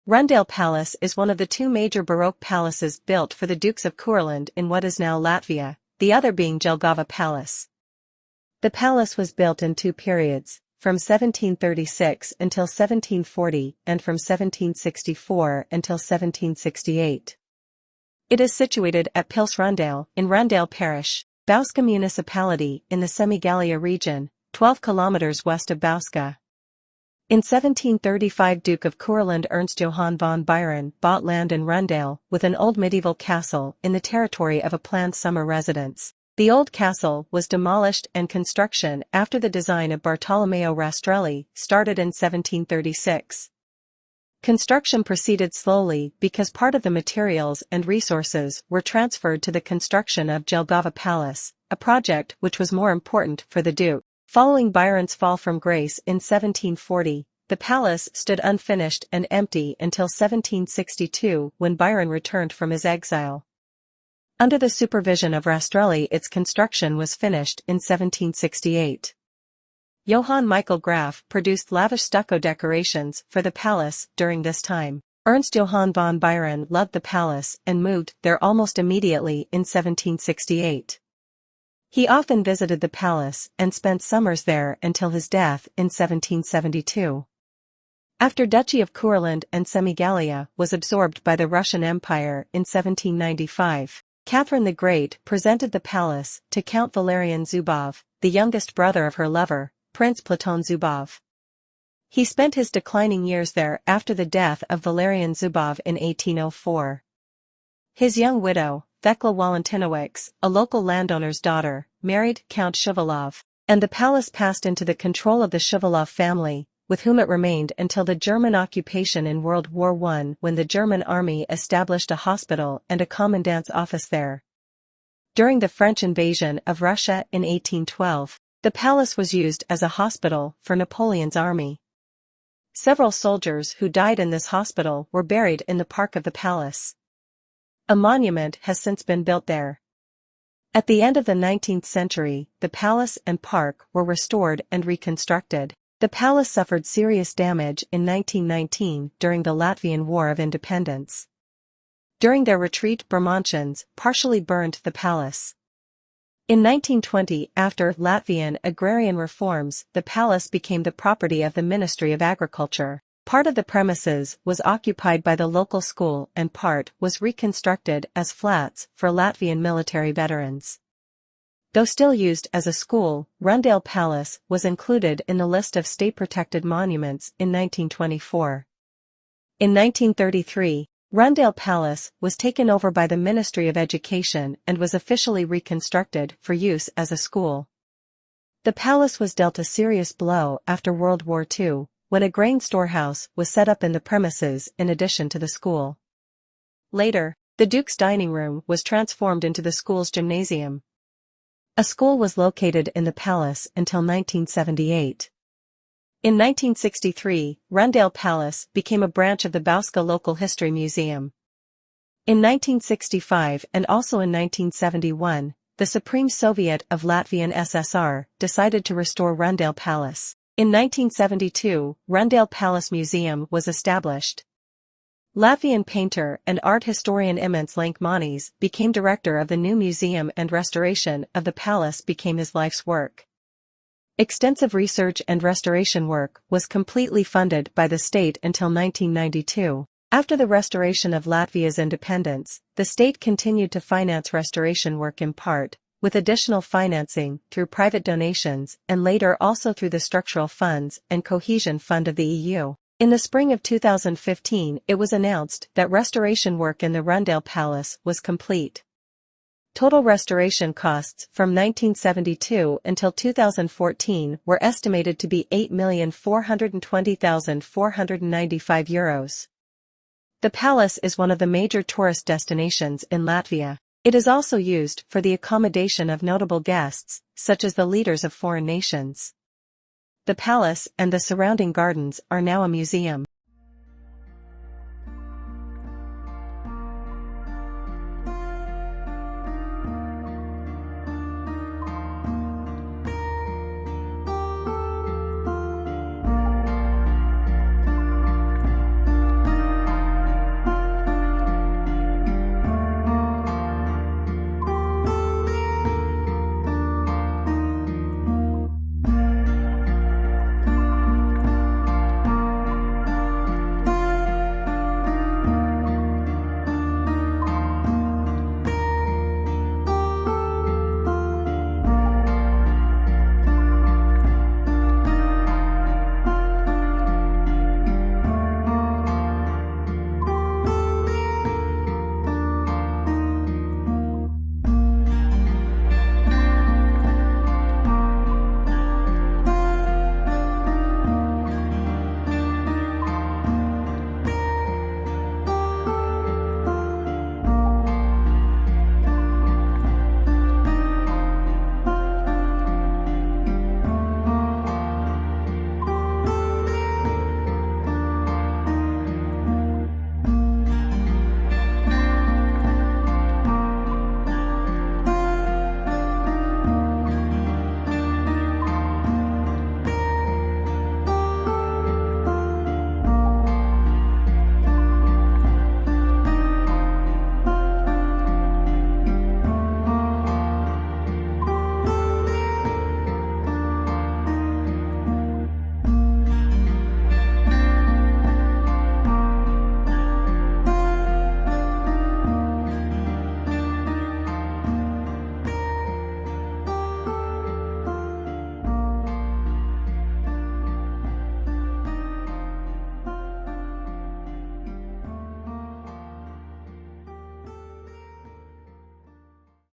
Rundāle Palace is one of the two major Baroque palaces built for the Dukes of Courland in what is now Latvia, the other being Jelgava Palace. The palace was built in two periods, from 1736 until 1740 and from 1764 until 1768. It is situated at Pils Rundāle in Rundāle Parish, Bauska municipality in the Semigalia region, 12 kilometers west of Bauska. In 1735 Duke of Courland Ernst Johann von Byron bought land in Rundāle with an old medieval castle in the territory of a planned summer residence. The old castle was demolished and construction after the design of Bartolomeo Rastrelli started in 1736. Construction proceeded slowly because part of the materials and resources were transferred to the construction of Jelgava Palace, a project which was more important for the Duke. Following Byron's fall from grace in 1740, the palace stood unfinished and empty until 1762 when Byron returned from his exile. Under the supervision of Rastrelli its construction was finished in 1768. Johann Michael Graf produced lavish stucco decorations for the palace during this time. Ernst Johann von Byron loved the palace and moved there almost immediately in 1768. He often visited the palace and spent summers there until his death in 1772. After Duchy of Courland and Semigalia was absorbed by the Russian Empire in 1795, Catherine the Great presented the palace to Count Valerian Zubov, the youngest brother of her lover, Prince Platon Zubov. He spent his declining years there after the death of Valerian Zubov in 1804. His young widow, Thekla Walentinowicz, a local landowner's daughter, married Count Shuvalov, and the palace passed into the control of the Shuvalov family, with whom it remained until the German occupation in World War I when the German army established a hospital and a commandant's office there. During the French invasion of Russia in 1812, the palace was used as a hospital for Napoleon's army. Several soldiers who died in this hospital were buried in the park of the palace. A monument has since been built there. At the end of the 19th century, the palace and park were restored and reconstructed. The palace suffered serious damage in 1919 during the Latvian War of Independence. During their retreat, Bermontians partially burned the palace. In 1920, after Latvian agrarian reforms, the palace became the property of the Ministry of Agriculture. Part of the premises was occupied by the local school and part was reconstructed as flats for Latvian military veterans. Though still used as a school, Rundāle Palace was included in the list of state-protected monuments in 1924. In 1933, Rundāle Palace was taken over by the Ministry of Education and was officially reconstructed for use as a school. The palace was dealt a serious blow after World War II, when a grain storehouse was set up in the premises in addition to the school. Later, the Duke's dining room was transformed into the school's gymnasium. A school was located in the palace until 1978. In 1963, Rundāle Palace became a branch of the Bauska Local History Museum. In 1965 and also in 1971, the Supreme Soviet of Latvian SSR decided to restore Rundāle Palace. In 1972, Rundāle Palace Museum was established. Latvian painter and art historian Imants Lankmanis became director of the new museum and restoration of the palace became his life's work. Extensive research and restoration work was completely funded by the state until 1992. After the restoration of Latvia's independence, the state continued to finance restoration work in part, with additional financing through private donations and later also through the structural funds and cohesion fund of the EU. In the spring of 2015 it was announced that restoration work in the Rundāle Palace was complete. Total restoration costs from 1972 until 2014 were estimated to be €8,420,495. The palace is one of the major tourist destinations in Latvia. It is also used for the accommodation of notable guests, such as the leaders of foreign nations. The palace and the surrounding gardens are now a museum.